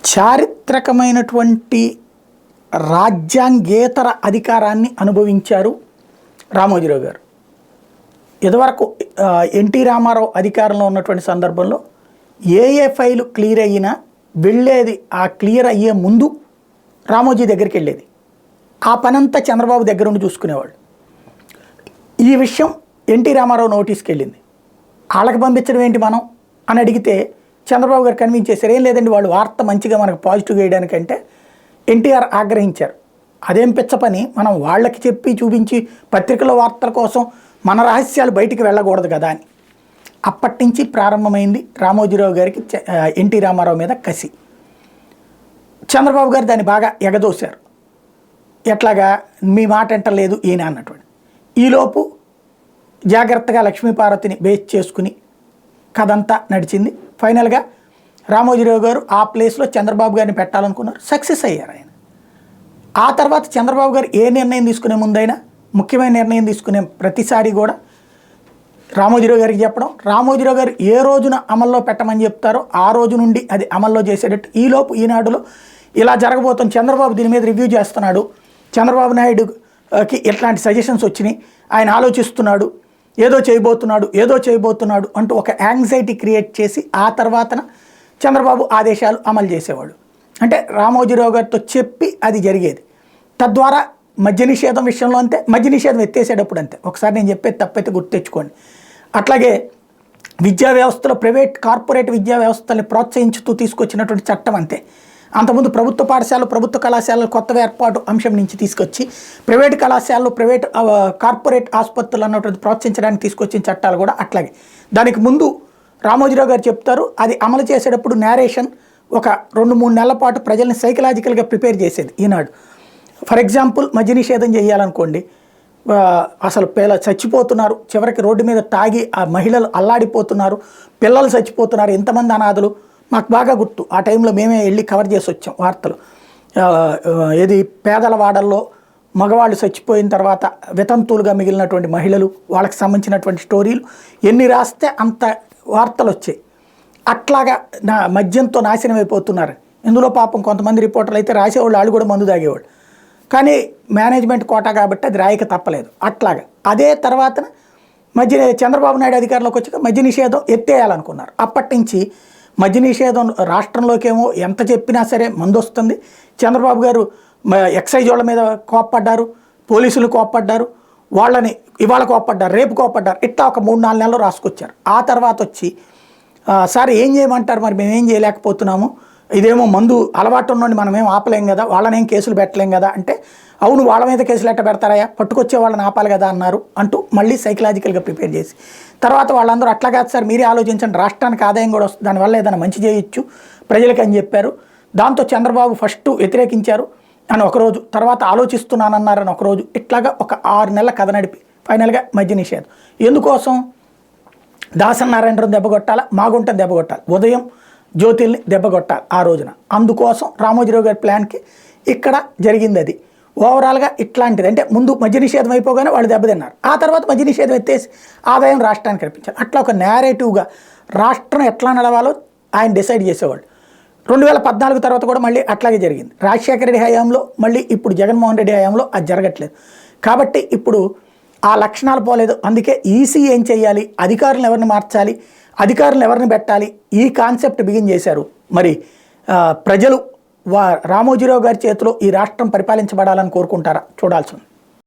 చారిత్రకమైనటువంటి రాజ్యాంగేతర అధికారాన్ని అనుభవించారు రామోజీరావు గారు. ఇదివరకు ఎన్టీ రామారావు అధికారంలో ఉన్నటువంటి సందర్భంలో ఏ ఫైలు క్లియర్ అయినా వెళ్ళేది, ఆ క్లియర్ అయ్యే ముందు రామోజీ దగ్గరికి వెళ్ళేది. ఆ పనంతా చంద్రబాబు దగ్గర ఉండి చూసుకునేవాళ్ళు. ఈ విషయం ఎన్టీ రామారావు నోటీస్కి వెళ్ళింది. వాళ్ళకి పంపించడం ఏంటి మనం అని అడిగితే చంద్రబాబు గారు కన్విన్స్ చేశారు. ఏం లేదండి, వాళ్ళు వార్త మంచిగా మనకు పాజిటివ్ వేయడానికంటే ఎన్టీఆర్ ఆగ్రహించారు. అదేం పిచ్చ పని, మనం వాళ్ళకి చెప్పి చూపించి పత్రికల వార్తల కోసం మన రహస్యాలు బయటికి వెళ్ళకూడదు కదా అని. అప్పటి నుంచి ప్రారంభమైంది రామోజీరావు గారికి ఎన్టీ రామారావు మీద కసి. చంద్రబాబు గారు దాన్ని బాగా ఎగదోశారు. ఎట్లాగా మీ మాట అంటలేదు ఈయన అన్నటువంటి. ఈలోపు జాగ్రత్తగా లక్ష్మీపార్వతిని బేస్ చేసుకుని కథంతా నడిచింది. ఫైనల్గా రామోజీరావు గారు ఆ ప్లేస్లో చంద్రబాబు గారిని పెట్టాలనుకున్నారు, సక్సెస్ అయ్యారు ఆయన. ఆ తర్వాత చంద్రబాబు గారు ఏ నిర్ణయం తీసుకునే ముందైనా, ముఖ్యమైన నిర్ణయం తీసుకునే ప్రతిసారి కూడా రామోజీరావు గారికి చెప్పడం, రామోజీరావు గారు ఏ రోజున అమల్లో పెట్టమని చెప్తారో ఆ రోజు నుండి అది అమల్లో చేసేటట్టు. ఈలోపు ఈనాడులో ఇలా జరగబోతుంది, చంద్రబాబు దీని మీద రివ్యూ చేస్తున్నాడు, చంద్రబాబు నాయుడుకి ఎట్లాంటి సజెషన్స్ వచ్చినాయి, ఆయన ఆలోచిస్తున్నాడు, ఏదో చేయబోతున్నాడు అంటూ ఒక యాంగ్జైటీ క్రియేట్ చేసి ఆ తర్వాతన చంద్రబాబు ఆదేశాలు అమలు చేసేవాడు. అంటే రామోజీరావు గారితో చెప్పి అది జరిగేది. తద్వారా మద్య నిషేధం విషయంలో అంతే, మద్య నిషేధం ఎత్తేసేటప్పుడు అంతే. ఒకసారి నేను చెప్పేది తప్పైతే గుర్తు తెచ్చుకోండి. అట్లాగే విద్యా వ్యవస్థలో కార్పొరేట్ విద్యా వ్యవస్థల్ని ప్రోత్సహించుతూ తీసుకొచ్చినటువంటి చట్టం అంతే. అంతకుముందు ప్రభుత్వ పాఠశాలలు, ప్రభుత్వ కళాశాలలు కొత్తగా ఏర్పాటు అంశం నుంచి తీసుకొచ్చి ప్రైవేట్ కళాశాలలు, కార్పొరేట్ ఆసుపత్రులు అన్నటువంటి ప్రోత్సహించడానికి తీసుకొచ్చిన చట్టాలు కూడా అట్లాగే. దానికి ముందు రామోజీరావు గారు చెప్తారు, అది అమలు చేసేటప్పుడు నేరేషన్ ఒక 2-3 నెలల పాటు ప్రజల్ని సైకలాజికల్గా ప్రిపేర్ చేసేది ఈనాడు. ఫర్ ఎగ్జాంపుల్ మద్య నిషేధం చేయాలనుకోండి, అసలు చచ్చిపోతున్నారు, చివరికి రోడ్డు మీద తాగి ఆ మహిళలు అల్లాడిపోతున్నారు, పిల్లలు చచ్చిపోతున్నారు, ఎంతమంది అనాథలు. మాకు బాగా గుర్తు, ఆ టైంలో మేమే వెళ్ళి కవర్ చేసి వచ్చాం వార్తలు. ఏది పేదల వాడల్లో మగవాళ్ళు చచ్చిపోయిన తర్వాత వితంతువులుగా మిగిలినటువంటి మహిళలు, వాళ్ళకి సంబంధించినటువంటి స్టోరీలు ఎన్ని రాస్తే అంత వార్తలు వచ్చాయి. అట్లాగా మద్యంతో నాశనం అయిపోతున్నారు. ఇందులో పాపం కొంతమంది రిపోర్టర్లు అయితే రాసేవాళ్ళు, వాళ్ళు కూడా మందు తాగేవాళ్ళు. కానీ మేనేజ్మెంట్ కోటా కాబట్టి అది రాయక తప్పలేదు. అట్లాగా అదే తర్వాత చంద్రబాబు నాయుడు అధికారంలోకి వచ్చాక మద్య నిషేధం ఎత్తేయాలనుకున్నారు. అప్పటి నుంచి మద్య నిషేధం రాష్ట్రంలోకేమో ఎంత చెప్పినా సరే మందు వస్తుంది. చంద్రబాబు గారు ఎక్సైజ్ వాళ్ళ మీద కోప్పడ్డారు, పోలీసులు కోప్పడ్డారు, వాళ్ళని ఇవాళ కోప్పడ్డారు, రేపు కోప్పడ్డారు. ఇట్లా ఒక 3-4 నెలలు రాసుకొచ్చారు. ఆ తర్వాత వచ్చి సార్ ఏం చేయమంటారు, మరి మేమేం చేయలేకపోతున్నాము, ఇదేమో మందు అలవాటు ఉన్నోడిని మనమేం ఆపలేం కదా, వాళ్ళనేం కేసులు పెట్టలేం కదా అంటే, అవును వాళ్ళ మీద కేసులు ఎట్ట పెడతారయ్యా, పట్టుకొచ్చే వాళ్ళని ఆపాలి కదా అన్నారు అంటూ మళ్ళీ సైకలాజికల్గా ప్రిపేర్ చేసి తర్వాత వాళ్ళందరూ అట్లా కాదు సార్ మీరే ఆలోచించండి, రాష్ట్రానికి ఆదాయం కూడా వస్తుంది, దానివల్ల ఏదైనా మంచి చేయొచ్చు ప్రజలకి అని చెప్పారు. దాంతో చంద్రబాబు ఫస్ట్ వ్యతిరేకించారు అని ఒకరోజు, తర్వాత ఆలోచిస్తున్నానన్నారని ఒకరోజు, ఇట్లాగా ఒక 6 నెలల కథ నడిపి ఫైనల్గా మద్య నిషేధం. ఎందుకోసం దాసరి నారాయణరావు దెబ్బ కొట్టాలా, మాగుంటని దెబ్బ కొట్టాలి, ఉదయం జ్యోతిల్ని దెబ్బ కొట్టాలి ఆ రోజున. అందుకోసం రామోజీరావు గారి ప్లాన్కి ఇక్కడ జరిగింది అది. ఓవరాల్గా ఇట్లాంటిది అంటే ముందు మద్య నిషేధం అయిపోగానే వాళ్ళు దెబ్బతిన్నారు, ఆ తర్వాత మద్య నిషేధం ఎత్తేసి ఆదాయం రాష్ట్రానికి కనిపించాలి. అట్లా ఒక నేరేటివ్గా రాష్ట్రం ఎట్లా నడవాలో ఆయన డిసైడ్ చేసేవాళ్ళు. 2014 తర్వాత కూడా మళ్ళీ అట్లాగే జరిగింది. రాజశేఖర రెడ్డి హయాంలో, మళ్ళీ ఇప్పుడు జగన్మోహన్ రెడ్డి హయాంలో అది జరగట్లేదు. కాబట్టి ఇప్పుడు ఆ లక్షణాలు పోలేదు. అందుకే ఈసీ ఏం చేయాలి, అధికారులను ఎవరిని మార్చాలి, అధికారులను ఎవరిని పెట్టాలి, ఈ కాన్సెప్ట్ బిగిన్ చేశారు. మరి ప్రజలు రామోజీరావు గారి చేతిలో ఈ రాష్ట్రం పరిపాలించబడాలని కోరుకుంటారా, చూడాల్సి ఉంది.